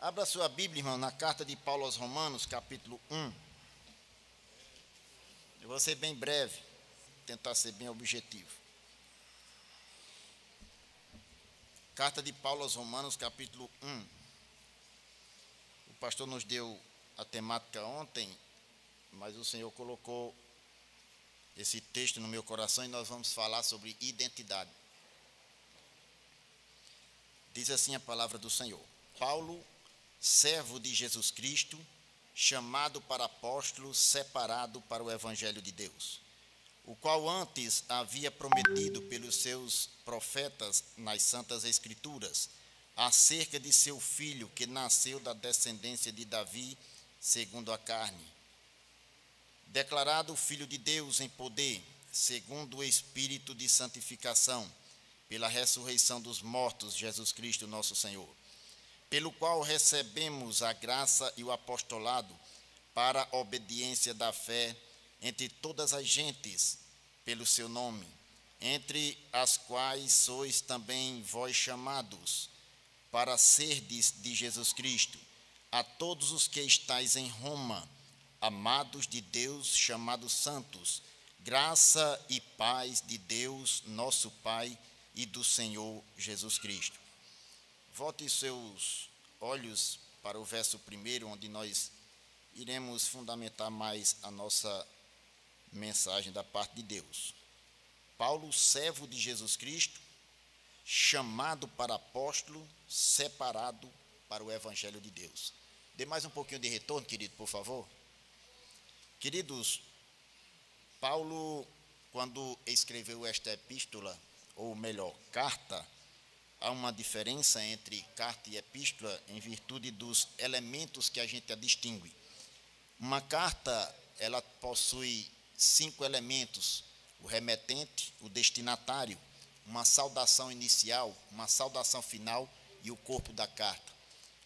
Abra sua Bíblia, irmão, na carta de Paulo aos Romanos, capítulo 1. Eu vou ser bem breve, tentar ser bem objetivo. Carta de Paulo aos Romanos, capítulo 1. O pastor nos deu a temática ontem, mas o Senhor colocou esse texto no meu coração e nós vamos falar sobre identidade. Diz assim a palavra do Senhor: Paulo, servo de Jesus Cristo, chamado para apóstolo, separado para o Evangelho de Deus, o qual antes havia prometido pelos seus profetas nas Santas Escrituras, acerca de seu filho, que nasceu da descendência de Davi, segundo a carne, declarado Filho de Deus em poder, segundo o Espírito de santificação, pela ressurreição dos mortos, Jesus Cristo nosso Senhor, pelo qual recebemos a graça e o apostolado para a obediência da fé entre todas as gentes, pelo seu nome, entre as quais sois também vós chamados, para serdes de Jesus Cristo, a todos os que estáis em Roma, amados de Deus, chamados santos, graça e paz de Deus, nosso Pai, e do Senhor Jesus Cristo. Volte seus olhos para o verso 1, onde nós iremos fundamentar mais a nossa mensagem da parte de Deus. Paulo, servo de Jesus Cristo, chamado para apóstolo, separado para o Evangelho de Deus. Dê mais um pouquinho de retorno, querido, por favor. Queridos, Paulo, quando escreveu esta epístola, ou melhor, carta, há uma diferença entre carta e epístola em virtude dos elementos que a gente a distingue. Uma carta, ela possui 5 elementos: o remetente, o destinatário, uma saudação inicial, uma saudação final e o corpo da carta.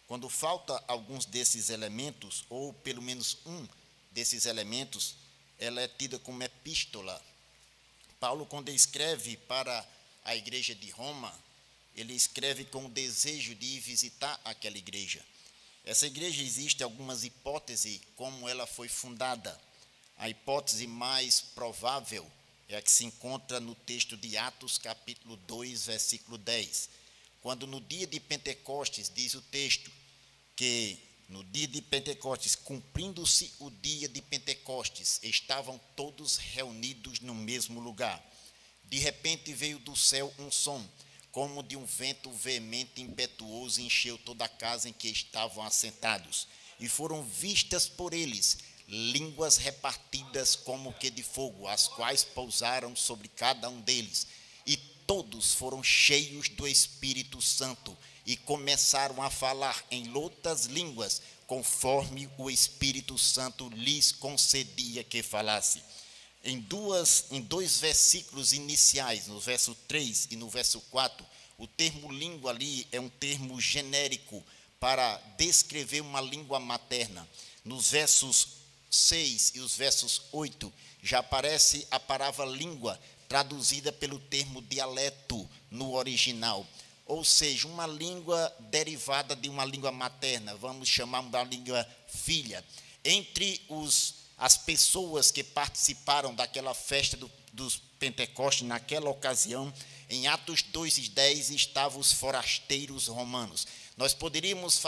Quando falta alguns desses elementos, ou pelo menos um desses elementos, ela é tida como epístola. Paulo, quando escreve para a igreja de Roma, ele escreve com o desejo de ir visitar aquela igreja. Essa igreja, existe algumas hipóteses como ela foi fundada. A hipótese mais provável é a que se encontra no texto de Atos, capítulo 2, versículo 10. Quando no dia de Pentecostes, diz o texto, que no dia de Pentecostes, cumprindo-se o dia de Pentecostes, estavam todos reunidos no mesmo lugar. De repente veio do céu um som, como de um vento veemente e impetuoso, encheu toda a casa em que estavam assentados. E foram vistas por eles línguas repartidas como que de fogo, as quais pousaram sobre cada um deles. E todos foram cheios do Espírito Santo e começaram a falar em outras línguas, conforme o Espírito Santo lhes concedia que falasse. Em dois versículos iniciais, no verso 3 e no verso 4, o termo língua ali é um termo genérico para descrever uma língua materna. Nos versos 6 e os versos 8, já aparece a palavra língua, traduzida pelo termo dialeto no original. Ou seja, uma língua derivada de uma língua materna, vamos chamar uma língua filha. Entre as pessoas que participaram daquela festa dos Pentecostes, naquela ocasião, em Atos 2:10, estavam os forasteiros romanos. Nós poderíamos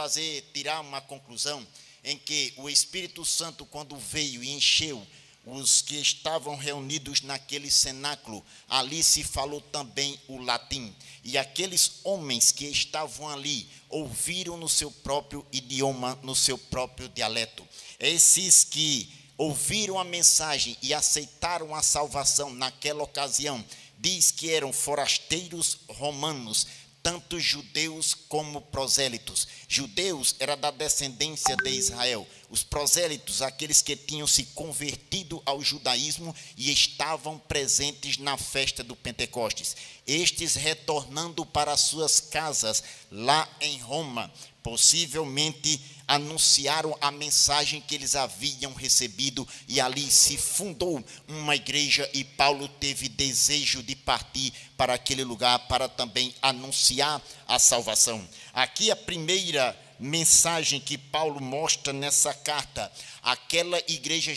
tirar uma conclusão em que o Espírito Santo, quando veio e encheu os que estavam reunidos naquele cenáculo, ali se falou também o latim. E aqueles homens que estavam ali ouviram no seu próprio idioma, no seu próprio dialeto. Esses que ouviram a mensagem e aceitaram a salvação naquela ocasião, diz que eram forasteiros romanos, tanto judeus como prosélitos. Judeus era da descendência de Israel. Os prosélitos, aqueles que tinham se convertido ao judaísmo e estavam presentes na festa do Pentecostes. Estes retornando para suas casas lá em Roma, possivelmente anunciaram a mensagem que eles haviam recebido e ali se fundou uma igreja e Paulo teve desejo de partir para aquele lugar para também anunciar a salvação. Aqui a primeira mensagem que Paulo mostra nessa carta, aquela igreja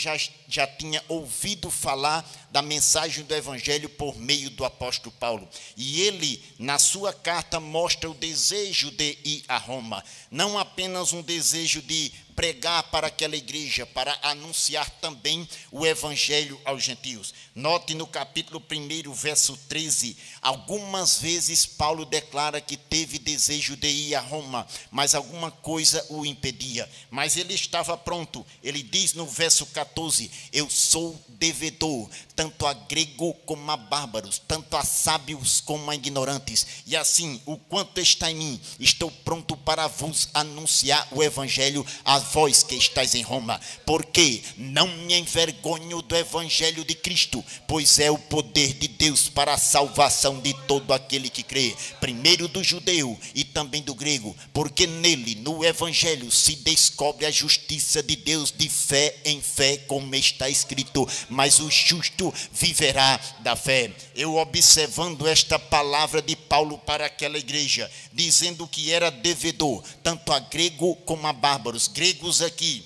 já tinha ouvido falar da mensagem do Evangelho por meio do apóstolo Paulo. E ele, na sua carta, mostra o desejo de ir a Roma. Não apenas um desejo de pregar para aquela igreja, para anunciar também o Evangelho aos gentios. Note no capítulo 1, verso 13, algumas vezes Paulo declara que teve desejo de ir a Roma, mas alguma coisa o impedia. Mas ele estava pronto. Ele diz no verso 14, eu sou devedor, tanto a grego como a bárbaros, tanto a sábios como a ignorantes. E assim, o quanto está em mim, estou pronto para vos anunciar o Evangelho a vós que estáis em Roma, porque não me envergonho do Evangelho de Cristo, pois é o poder de Deus para a salvação de todo aquele que crê, primeiro do judeu e também do grego, porque nele, no Evangelho, se descobre a justiça de Deus de fé em fé, como está escrito, mas o justo viverá da fé. Eu observando esta palavra de Paulo para aquela igreja, dizendo que era devedor, tanto a grego como a bárbaros. Gregos aqui,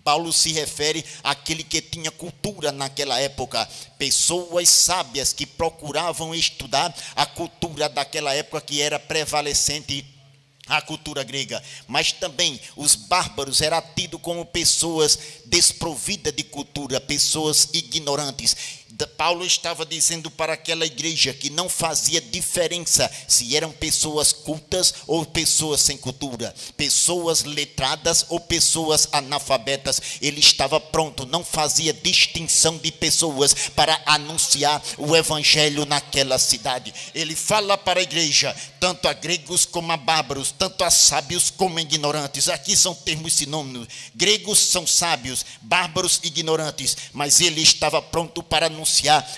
Paulo se refere àquele que tinha cultura naquela época, pessoas sábias que procuravam estudar a cultura daquela época que era prevalecente, a cultura grega. Mas também os bárbaros eram tidos como pessoas desprovidas de cultura, pessoas ignorantes. Paulo estava dizendo para aquela igreja que não fazia diferença se eram pessoas cultas ou pessoas sem cultura, pessoas letradas ou pessoas analfabetas. Ele estava pronto, não fazia distinção de pessoas para anunciar o Evangelho naquela cidade. Ele fala para a igreja, tanto a gregos como a bárbaros, tanto a sábios como a ignorantes. Aqui são termos sinônimos. Gregos são sábios, bárbaros ignorantes, mas ele estava pronto para anunciar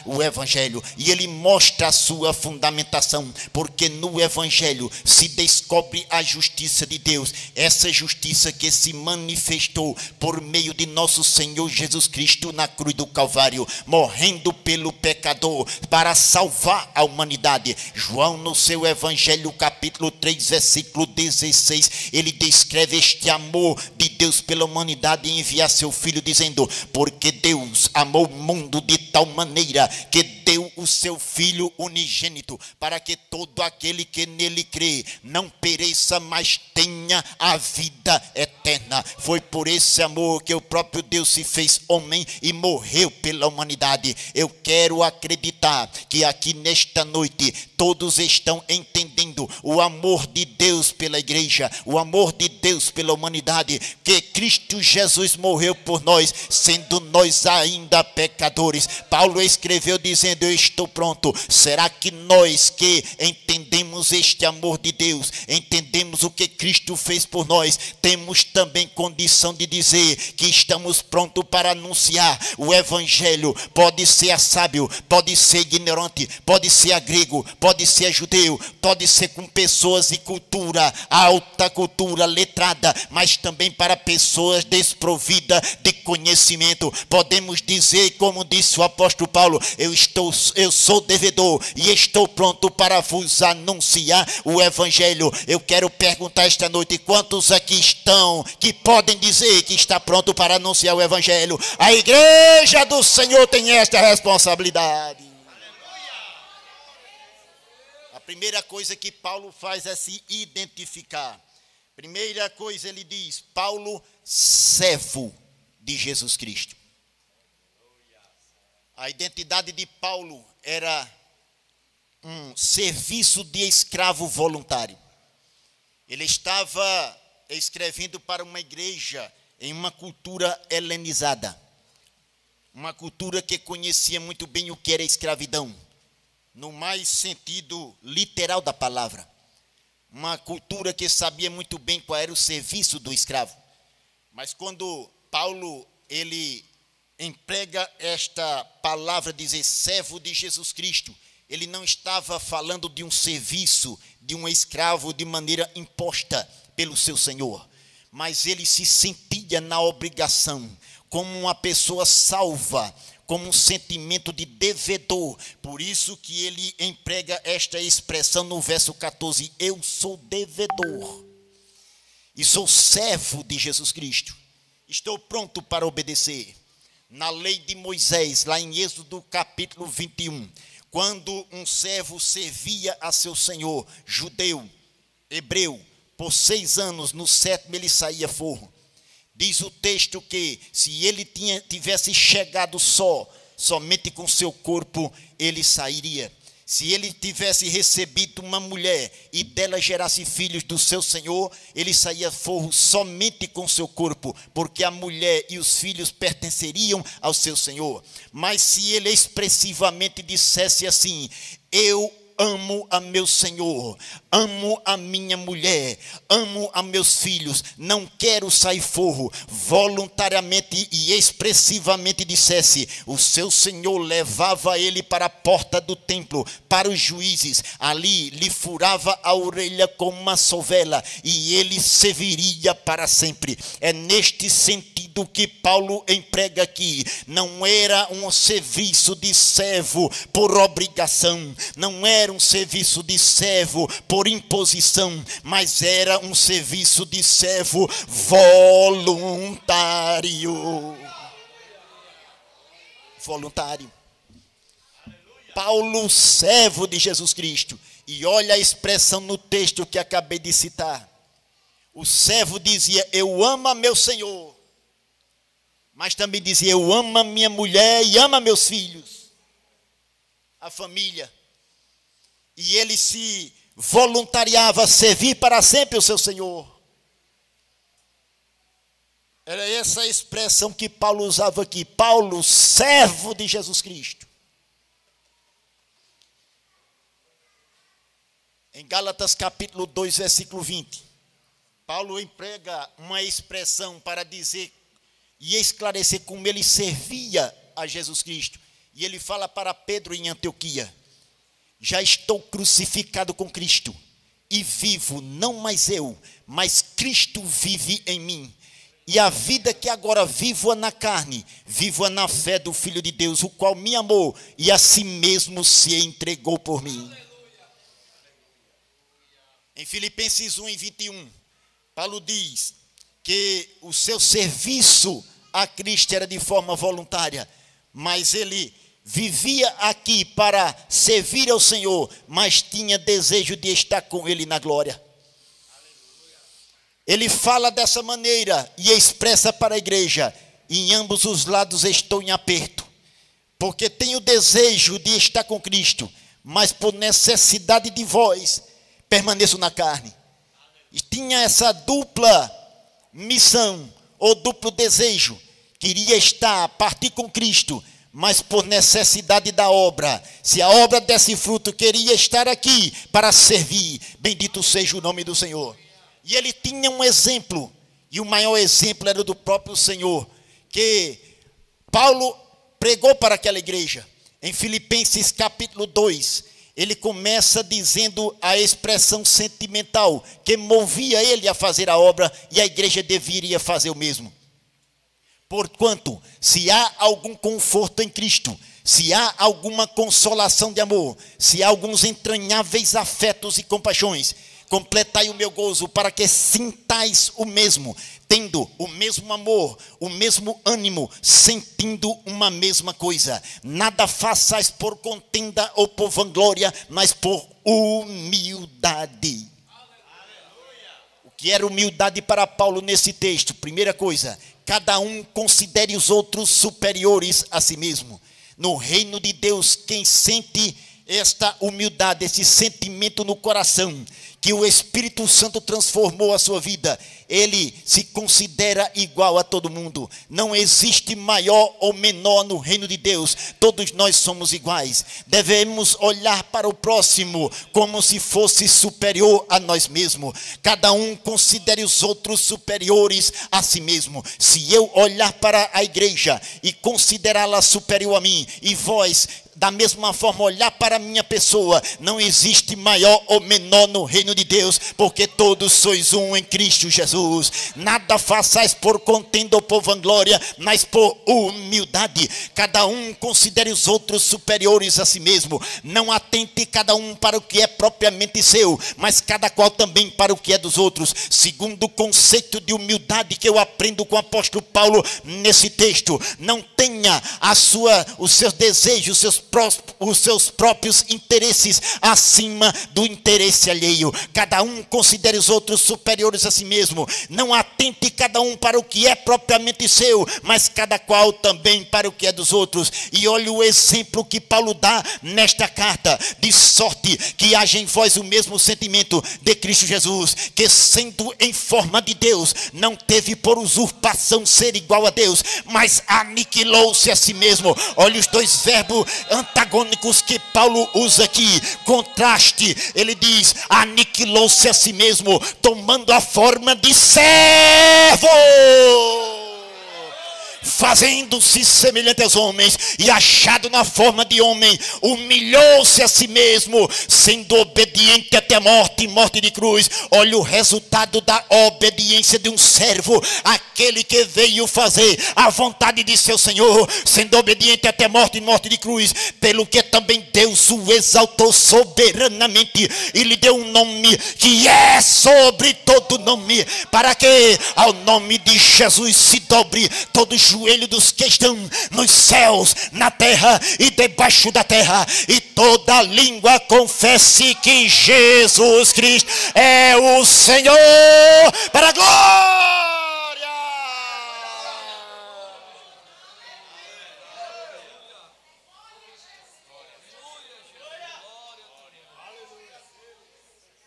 o Evangelho, e ele mostra a sua fundamentação, porque no Evangelho se descobre a justiça de Deus, essa justiça que se manifestou por meio de nosso Senhor Jesus Cristo na cruz do Calvário, morrendo pelo pecador para salvar a humanidade. João, no seu Evangelho, capítulo 3, versículo 16, ele descreve este amor de Deus pela humanidade e enviar seu Filho, dizendo, porque Deus amou o mundo de tal maneira que deu o seu Filho unigênito, para que todo aquele que nele crê não pereça, mas tenha a vida eterna. Foi por esse amor que o próprio Deus se fez homem e morreu pela humanidade. Eu quero acreditar que aqui nesta noite todos estão entendendo o amor de Deus pela igreja, o amor de Deus pela humanidade, que Cristo Jesus morreu por nós, sendo nós ainda pecadores. Paulo escreveu dizendo, eu estou pronto. Será que nós que entendemos este amor de Deus, entendemos o que Cristo fez por nós, temos também condição de dizer que estamos prontos para anunciar o Evangelho? Pode ser sábio, pode ser ignorante, pode ser grego, pode ser judeu, pode ser com pessoas de cultura, alta cultura, letrada, mas também para pessoas desprovidas de conhecimento. Podemos dizer, como disse o apóstolo Paulo, eu sou devedor e estou pronto para vos anunciar o Evangelho. Eu quero perguntar esta noite, quantos aqui estão que podem dizer que está pronto para anunciar o Evangelho? A igreja do Senhor tem esta responsabilidade. A primeira coisa que Paulo faz é se identificar. Primeira coisa, ele diz, Paulo, servo de Jesus Cristo. A identidade de Paulo era um serviço de escravo voluntário. Ele estava escrevendo para uma igreja em uma cultura helenizada, uma cultura que conhecia muito bem o que era escravidão, no mais sentido literal da palavra. Uma cultura que sabia muito bem qual era o serviço do escravo. Mas quando Paulo, ele emprega esta palavra, dizer servo de Jesus Cristo, ele não estava falando de um serviço de um escravo de maneira imposta pelo seu senhor, mas ele se sentia na obrigação, como uma pessoa salva, como um sentimento de devedor. Por isso que ele emprega esta expressão no verso 14, eu sou devedor. e sou servo de Jesus Cristo. Estou pronto para obedecer. Na lei de Moisés, lá em Êxodo capítulo 21, quando um servo servia a seu senhor, judeu, hebreu, por 6 anos, no 7º ele saía forro. Diz o texto que se ele tivesse chegado somente com seu corpo, ele sairia. Se ele tivesse recebido uma mulher e dela gerasse filhos do seu senhor, ele saía forro somente com seu corpo, porque a mulher e os filhos pertenceriam ao seu senhor. Mas se ele expressivamente dissesse assim: eu amo a meu senhor, amo a minha mulher, amo a meus filhos, não quero sair forro, voluntariamente e expressivamente dissesse, o seu senhor levava ele para a porta do templo, para os juízes, ali lhe furava a orelha com uma sovela e ele serviria para sempre. É neste sentido que Paulo emprega aqui. Não era um serviço de servo por obrigação, não era um serviço de servo por imposição, mas era um serviço de servo voluntário. Voluntário. Paulo, servo de Jesus Cristo. E olha a expressão no texto que acabei de citar. O servo dizia: eu amo a meu Senhor. Mas também dizia: eu amo a minha mulher e amo a meus filhos. A família. E ele se voluntariava a servir para sempre o seu Senhor. Era essa a expressão que Paulo usava aqui. Paulo, servo de Jesus Cristo. Em Gálatas capítulo 2, versículo 20, Paulo emprega uma expressão para dizer e esclarecer como ele servia a Jesus Cristo. E ele fala para Pedro em Antioquia: já estou crucificado com Cristo, e vivo não mais eu, mas Cristo vive em mim. E a vida que agora vivo na carne, vivo na fé do Filho de Deus, o qual me amou e a si mesmo se entregou por mim. Em Filipenses 1:21, Paulo diz que o seu serviço a Cristo era de forma voluntária, mas ele vivia aqui para servir ao Senhor, mas tinha desejo de estar com Ele na glória. Ele fala dessa maneira e expressa para a igreja: em ambos os lados estou em aperto, porque tenho desejo de estar com Cristo, mas por necessidade de vós, permaneço na carne. E tinha essa dupla missão, ou duplo desejo. Queria estar, partir com Cristo, mas por necessidade da obra. Se a obra desse fruto, queria estar aqui para servir. Bendito seja o nome do Senhor. E ele tinha um exemplo, e o maior exemplo era do próprio Senhor, que Paulo pregou para aquela igreja. Em Filipenses capítulo 2, ele começa dizendo a expressão sentimental que movia ele a fazer a obra, e a igreja deveria fazer o mesmo. Porquanto, se há algum conforto em Cristo, se há alguma consolação de amor, se há alguns entranháveis afetos e compaixões, completai o meu gozo, para que sintais o mesmo, tendo o mesmo amor, o mesmo ânimo, sentindo uma mesma coisa. Nada façais por contenda ou por vanglória, mas por humildade. O que era humildade para Paulo nesse texto? Primeira coisa: cada um considere os outros superiores a si mesmo. No reino de Deus, quem sente esta humildade, esse sentimento no coração, que o Espírito Santo transformou a sua vida, ele se considera igual a todo mundo. Não existe maior ou menor no reino de Deus. Todos nós somos iguais. Devemos olhar para o próximo como se fosse superior a nós mesmos. Cada um considere os outros superiores a si mesmo. Se eu olhar para a igreja e considerá-la superior a mim, e vós da mesma forma olhar para a minha pessoa. Não existe maior ou menor no reino de Deus, porque todos sois um em Cristo Jesus. Nada façais por contenda ou por vanglória, mas por humildade. Cada um considere os outros superiores a si mesmo. Não atente cada um para o que é propriamente seu, mas cada qual também para o que é dos outros, segundo o conceito de humildade que eu aprendo com o apóstolo Paulo nesse texto. Não tenha os seus desejos, os seus próprios interesses acima do interesse alheio. Cada um considere os outros superiores a si mesmo. Não atente cada um para o que é propriamente seu, mas cada qual também para o que é dos outros. E olhe o exemplo que Paulo dá nesta carta: de sorte que haja em vós o mesmo sentimento de Cristo Jesus, que sendo em forma de Deus, não teve por usurpação ser igual a Deus, mas aniquilou-se a si mesmo. Olha os dois verbos antagônicos que Paulo usa aqui, contraste. Ele diz: aniquilou-se a si mesmo, tomando a forma de servo, fazendo-se semelhante aos homens, e achado na forma de homem, humilhou-se a si mesmo, sendo obediente até a morte, morte de cruz. Olha o resultado da obediência de um servo, aquele que veio fazer a vontade de seu Senhor, sendo obediente até a morte, morte de cruz. Pelo que também Deus o exaltou soberanamente e lhe deu um nome que é sobre todo nome, para que ao nome de Jesus se dobre todo joelho dos que estão nos céus, na terra e debaixo da terra, e toda língua confesse que Jesus Cristo é o Senhor, para a glória.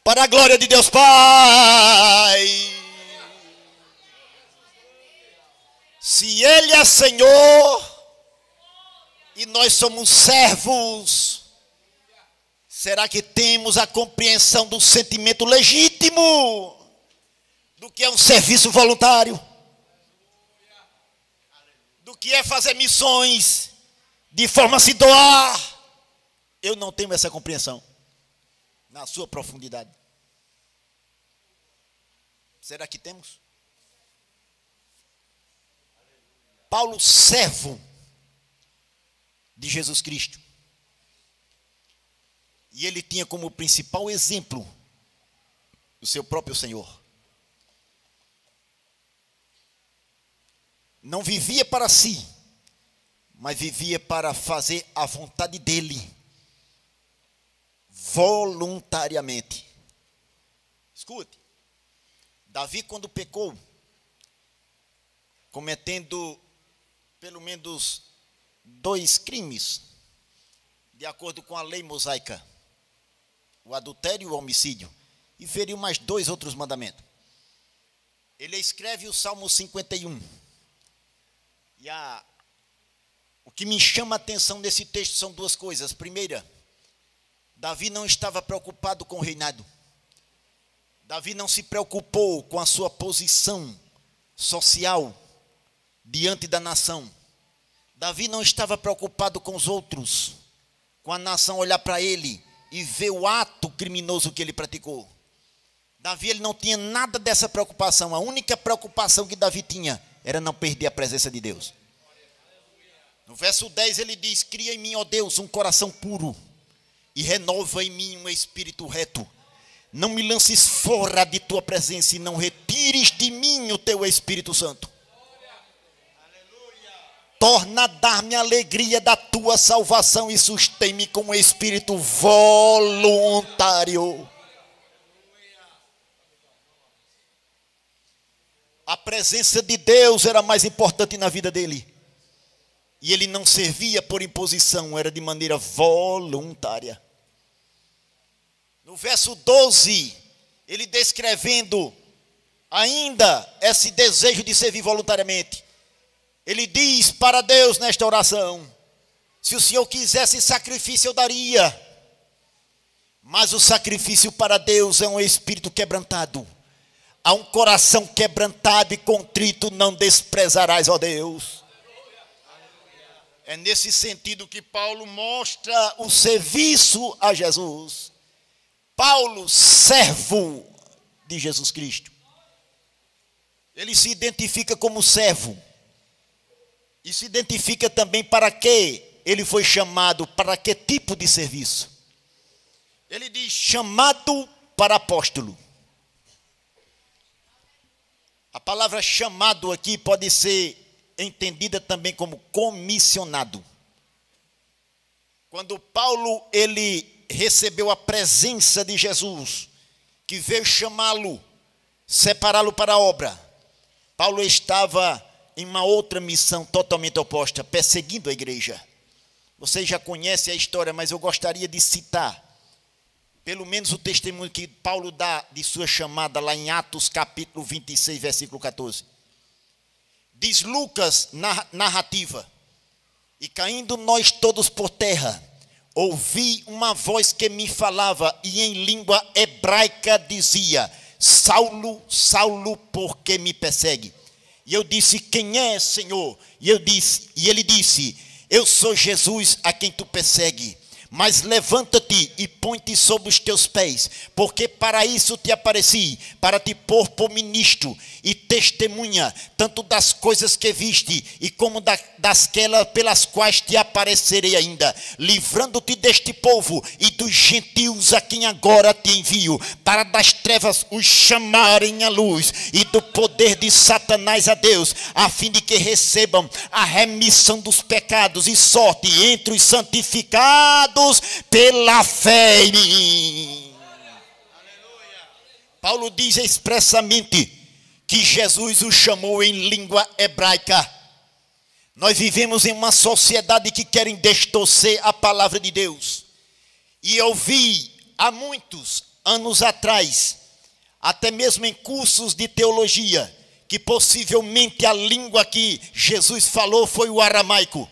Para a glória de Deus Pai. Se Ele é Senhor e nós somos servos, será que temos a compreensão do sentimento legítimo do que é um serviço voluntário, do que é fazer missões de forma a se doar? Eu não tenho essa compreensão na sua profundidade. Será que temos? Paulo, servo de Jesus Cristo, e ele tinha como principal exemplo o seu próprio Senhor. Não vivia para si, mas vivia para fazer a vontade dele, voluntariamente. Escute, Davi, quando pecou, cometendo pelo menos 2 crimes, de acordo com a lei mosaica: o adultério e o homicídio, e feriu mais 2 outros mandamentos. Ele escreve o Salmo 51. E o que me chama a atenção nesse texto são 2 coisas. Primeira, Davi não estava preocupado com o reinado. Davi não se preocupou com a sua posição social diante da nação. Davi não estava preocupado com os outros, com a nação olhar para ele e ver o ato criminoso que ele praticou. Davi, ele não tinha nada dessa preocupação. A única preocupação que Davi tinha era não perder a presença de Deus. No verso 10 ele diz: cria em mim, ó Deus, um coração puro, e renova em mim um espírito reto. Não me lances fora de tua presença, e não retires de mim o teu Espírito Santo. Torna a dar-me a alegria da tua salvação e sustém-me com um espírito voluntário. A presença de Deus era mais importante na vida dele. E ele não servia por imposição, era de maneira voluntária. No verso 12, ele descrevendo ainda esse desejo de servir voluntariamente, ele diz para Deus nesta oração: se o Senhor quisesse sacrifício, eu daria. Mas o sacrifício para Deus é um espírito quebrantado. A um coração quebrantado e contrito não desprezarás, ó Deus. É nesse sentido que Paulo mostra o serviço a Jesus. Paulo, servo de Jesus Cristo. Ele se identifica como servo. E se identifica também para que ele foi chamado, para que tipo de serviço. Ele diz, chamado para apóstolo. A palavra chamado aqui pode ser entendida também como comissionado. Quando Paulo, ele recebeu a presença de Jesus, que veio chamá-lo, separá-lo para a obra, Paulo estava em uma outra missão totalmente oposta, perseguindo a igreja. Vocês já conhecem a história, mas eu gostaria de citar, pelo menos o testemunho que Paulo dá de sua chamada, lá em Atos capítulo 26, versículo 14. Diz Lucas, narrativa, e caindo nós todos por terra, ouvi uma voz que me falava, e em língua hebraica dizia, Saulo, Saulo, por que me persegue? E eu disse, quem é, Senhor? E ele disse, eu sou Jesus a quem tu persegue. Mas levanta-te e põe-te sobre os teus pés, porque para isso te apareci, para te pôr por ministro e testemunha, tanto das coisas que viste, e como dasquelas pelas quais te aparecerei ainda, livrando-te deste povo e dos gentios a quem agora te envio, para das trevas os chamarem à luz, e do poder de Satanás a Deus, a fim de que recebam a remissão dos pecados e sorte entre os santificados pela fé em mim. Aleluia. Paulo diz expressamente que Jesus o chamou em língua hebraica. Nós vivemos em uma sociedade que querem distorcer a palavra de Deus. E eu vi há muitos anos atrás, até mesmo em cursos de teologia, que possivelmente a língua que Jesus falou foi o aramaico,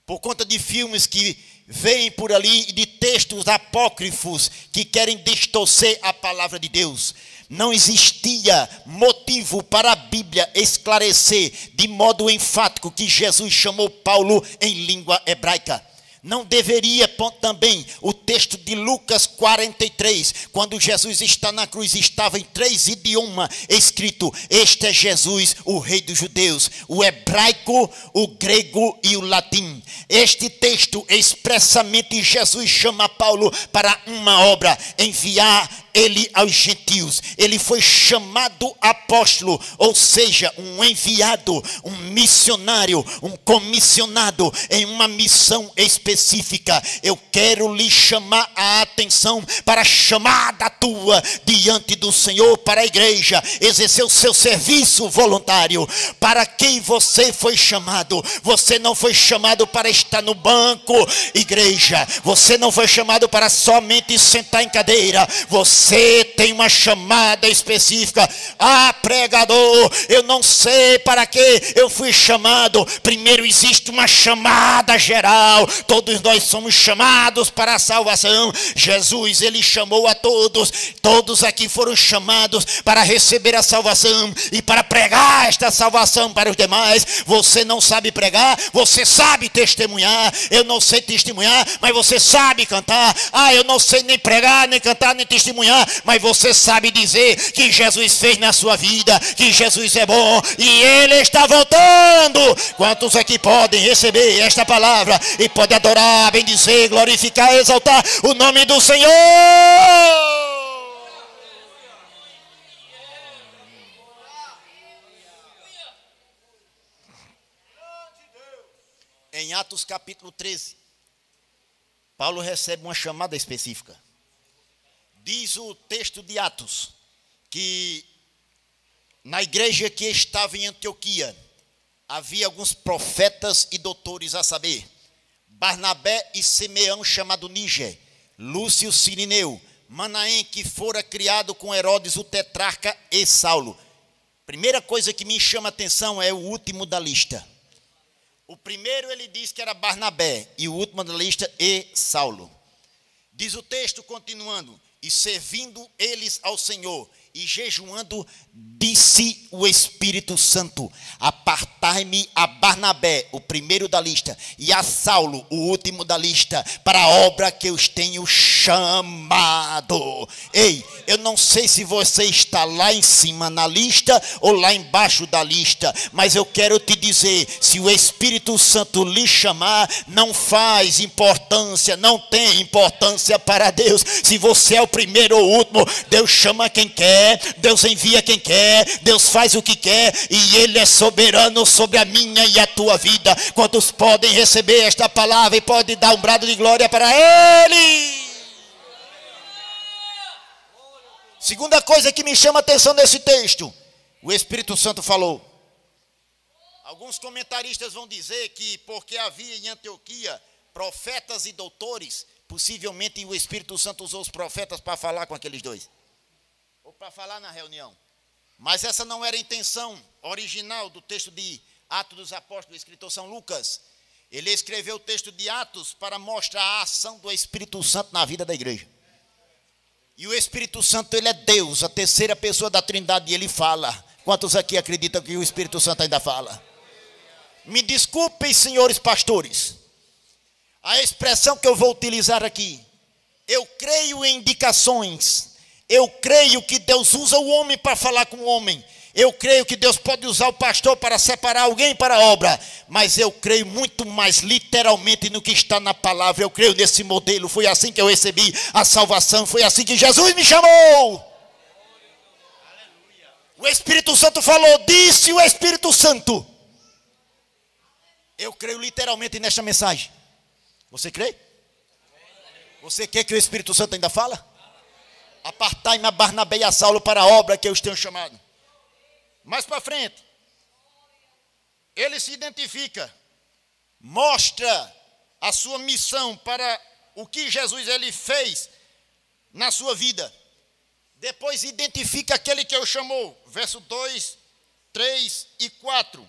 por conta de filmes que vêm por ali, de textos apócrifos que querem distorcer a palavra de Deus. Não existia motivo para a Bíblia esclarecer de modo enfático que Jesus chamou Paulo em língua hebraica. Não deveria também o texto de Lucas 43, quando Jesus está na cruz, estava em 3 idiomas escrito, este é Jesus, o rei dos judeus, o hebraico, o grego e o latim. Este texto expressamente Jesus chama Paulo para uma obra, enviar ele aos gentios. Ele foi chamado apóstolo, ou seja, um enviado, um missionário, um comissionado em uma missão específica. Eu quero lhe chamar a atenção para a chamada tua diante do Senhor, para a igreja, exercer o seu serviço voluntário. Para quem você foi chamado? Você não foi chamado para estar no banco, igreja. Você não foi chamado para somente sentar em cadeira. Você tem uma chamada específica. Ah, pregador, eu não sei para que eu fui chamado. Primeiro existe uma chamada geral. Todos nós somos chamados para a salvação. Jesus, ele chamou a todos. Todos aqui foram chamados para receber a salvação e para pregar esta salvação para os demais. Você não sabe pregar, você sabe testemunhar. Eu não sei testemunhar, mas você sabe cantar. Ah, eu não sei nem pregar, nem cantar, nem testemunhar, mas você sabe dizer que Jesus fez na sua vida, que Jesus é bom e ele está voltando. Quantos aqui podem receber esta palavra e podem adorar, bendizer, glorificar, exaltar o nome do Senhor? Em Atos capítulo 13, Paulo recebe uma chamada específica. Diz o texto de Atos que na igreja que estava em Antioquia havia alguns profetas e doutores, a saber, Barnabé e Simeão chamado Níger, Lúcio Cirineu, Manaém, que fora criado com Herodes o tetrarca, e Saulo. Primeira coisa que me chama a atenção é o último da lista. O primeiro ele diz que era Barnabé e o último da lista é Saulo. Diz o texto continuando, e servindo eles ao Senhor e jejuando, disse o Espírito Santo: apartai-me a Barnabé, o primeiro da lista, e a Saulo, o último da lista, para a obra que eu os tenho chamado. Ei, eu não sei se você está lá em cima na lista ou lá embaixo da lista, mas eu quero te dizer, se o Espírito Santo lhe chamar, não faz importância, não tem importância para Deus. Se você é o primeiro ou último, Deus chama quem quer, Deus envia quem quer, Deus faz o que quer, e Ele é soberano sobre a minha e a tua vida. Quantos podem receber esta palavra e podem dar um brado de glória para Ele? Segunda coisa que me chama a atenção nesse texto, o Espírito Santo falou. Alguns comentaristas vão dizer que porque havia em Antioquia profetas e doutores, possivelmente o Espírito Santo usou os profetas para falar com aqueles dois, ou para falar na reunião. Mas essa não era a intenção original do texto de Atos dos Apóstolos, do escritor São Lucas. Ele escreveu o texto de Atos para mostrar a ação do Espírito Santo na vida da igreja. E o Espírito Santo, ele é Deus, a terceira pessoa da Trindade, e ele fala. Quantos aqui acreditam que o Espírito Santo ainda fala? Me desculpem, senhores pastores, a expressão que eu vou utilizar aqui. Eu creio em indicações. Eu creio que Deus usa o homem para falar com o homem. Eu creio que Deus pode usar o pastor para separar alguém para a obra. Mas eu creio muito mais literalmente no que está na palavra. Eu creio nesse modelo. Foi assim que eu recebi a salvação. Foi assim que Jesus me chamou. O Espírito Santo falou, disse o Espírito Santo. Eu creio literalmente nesta mensagem. Você crê? Você quer que o Espírito Santo ainda fala? Apartai-me a Barnabé e a Saulo para a obra que eu os tenho chamado. Mais para frente, ele se identifica, mostra a sua missão para o que Jesus ele fez na sua vida. Depois identifica aquele que o chamou, verso 2, 3 e 4.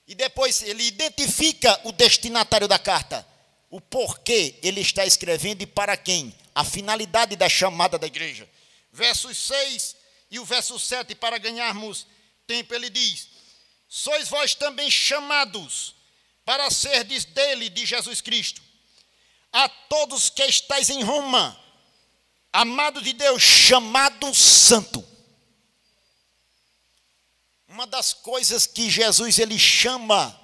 E depois ele identifica o destinatário da carta, o porquê ele está escrevendo e para quem, a finalidade da chamada da igreja. Versos 6 e o verso 7, para ganharmos tempo, ele diz: sois vós também chamados para serdes dele, de Jesus Cristo, a todos que estáis em Roma, amados de Deus, chamados santo. Uma das coisas que Jesus ele chama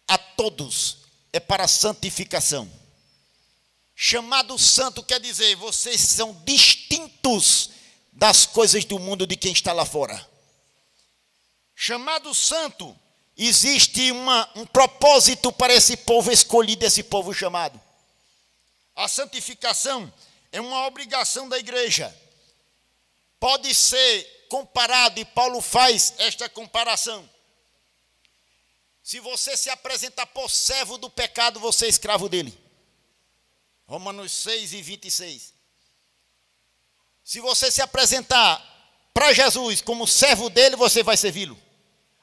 a todos é para a santificação. Chamado santo quer dizer, vocês são distintos das coisas do mundo de quem está lá fora. Chamado santo, existe um propósito para esse povo escolhido, esse povo chamado. A santificação é uma obrigação da igreja. Pode ser comparado, e Paulo faz esta comparação. Se você se apresentar por servo do pecado, você é escravo dele. Romanos 6 e 26. Se você se apresentar para Jesus como servo dele, você vai servi-lo.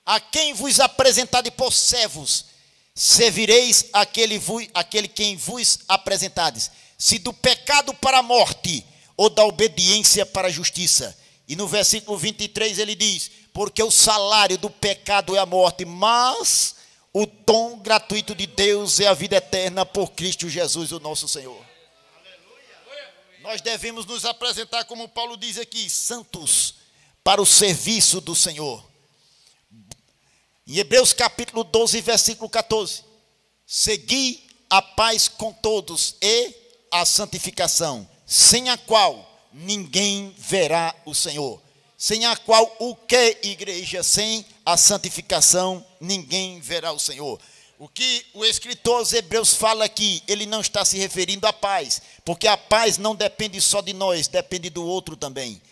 A quem vos apresentar por servos, servireis aquele quem vos apresentades. Se do pecado para a morte, ou da obediência para a justiça. E no versículo 23 ele diz: porque o salário do pecado é a morte, mas o dom gratuito de Deus é a vida eterna por Cristo Jesus, o nosso Senhor. Nós devemos nos apresentar, como Paulo diz aqui, santos para o serviço do Senhor. Em Hebreus capítulo 12, versículo 14. Segui a paz com todos e a santificação, sem a qual ninguém verá o Senhor. Sem a qual o que, igreja? Sem a santificação, ninguém verá o Senhor. O que o escritor aos Hebreus fala aqui, ele não está se referindo à paz, porque a paz não depende só de nós, depende do outro também.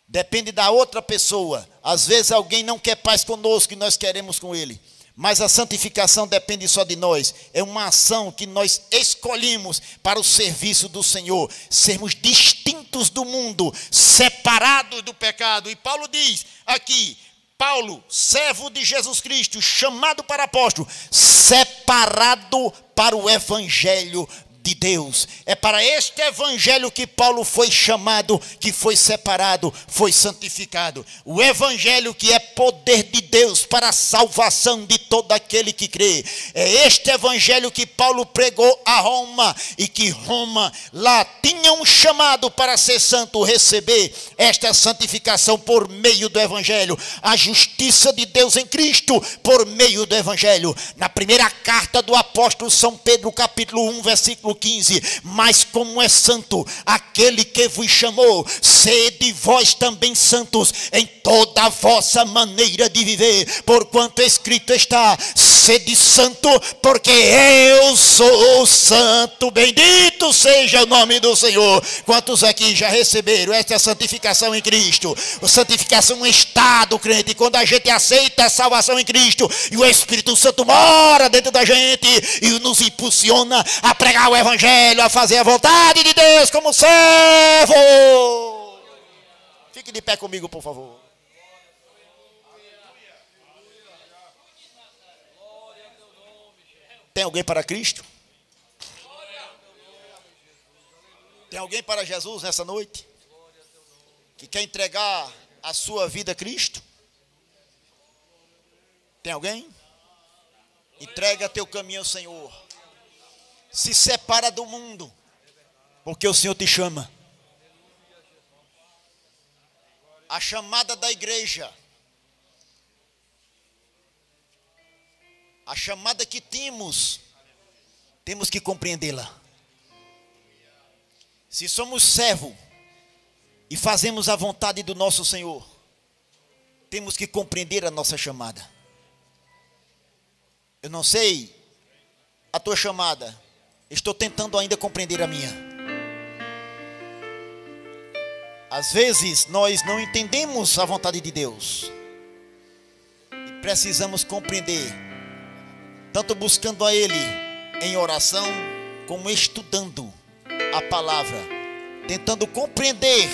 Depende da outra pessoa. Às vezes alguém não quer paz conosco e nós queremos com ele. Mas a santificação depende só de nós. É uma ação que nós escolhemos para o serviço do Senhor. Sermos distintos do mundo, separados do pecado. E Paulo diz aqui, Paulo, servo de Jesus Cristo, chamado para apóstolo, separado para o evangelho de Deus. É para este evangelho que Paulo foi chamado, que foi separado, foi santificado. O evangelho que é poder de Deus para a salvação de todo aquele que crê. É este evangelho que Paulo pregou a Roma, e que Roma lá tinha um chamado para ser santo, receber esta santificação por meio do evangelho, a justiça de Deus em Cristo por meio do evangelho. Na primeira carta do apóstolo São Pedro, capítulo 1, versículo 15: mas como é santo aquele que vos chamou, sede vós também santos em toda a vossa maneira de viver, porquanto escrito está: sede santo, porque eu sou santo. Bendito seja o nome do Senhor. Quantos aqui já receberam esta santificação em Cristo? A santificação é um estado, crente, quando a gente aceita a salvação em Cristo, e o Espírito Santo mora dentro da gente e nos impulsiona a pregar o evangelho, a fazer a vontade de Deus como servo. Fique de pé comigo, por favor. Tem alguém para Cristo? Tem alguém para Jesus nessa noite? Que quer entregar a sua vida a Cristo? Tem alguém? Entrega teu caminho ao Senhor. Se separa do mundo, porque o Senhor te chama. A chamada da igreja, a chamada que temos que compreendê-la. Se somos servos e fazemos a vontade do nosso Senhor, temos que compreender a nossa chamada. Eu não sei a tua chamada, estou tentando ainda compreender a minha. Às vezes nós não entendemos a vontade de Deus e precisamos compreender, tanto buscando a Ele em oração, como estudando a palavra, tentando compreender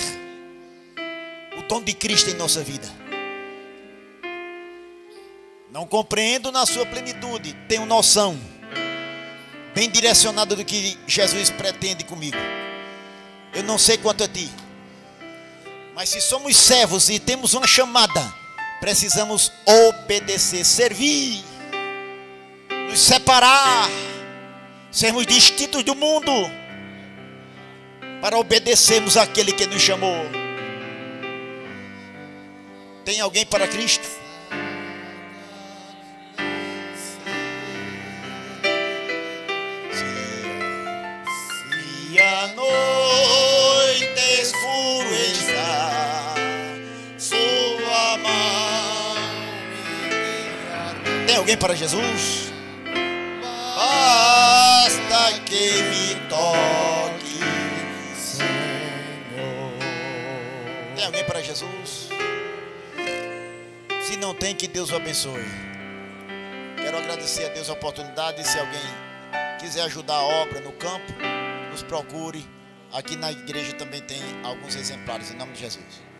o dom de Cristo em nossa vida. Não compreendo na sua plenitude, tenho noção bem direcionada do que Jesus pretende comigo. Eu não sei quanto a ti, mas se somos servos e temos uma chamada, precisamos obedecer, servir, nos separar, sermos distintos do mundo, para obedecermos àquele que nos chamou. Tem alguém para Cristo? Se a noite escuro está, sua mão me... Tem alguém para Jesus? Basta que me toque, Senhor. Tem alguém para Jesus? Se não tem, que Deus o abençoe. Quero agradecer a Deus a oportunidade. Se alguém quiser ajudar a obra no campo, nos procure. Aqui na igreja também tem alguns exemplares, em nome de Jesus.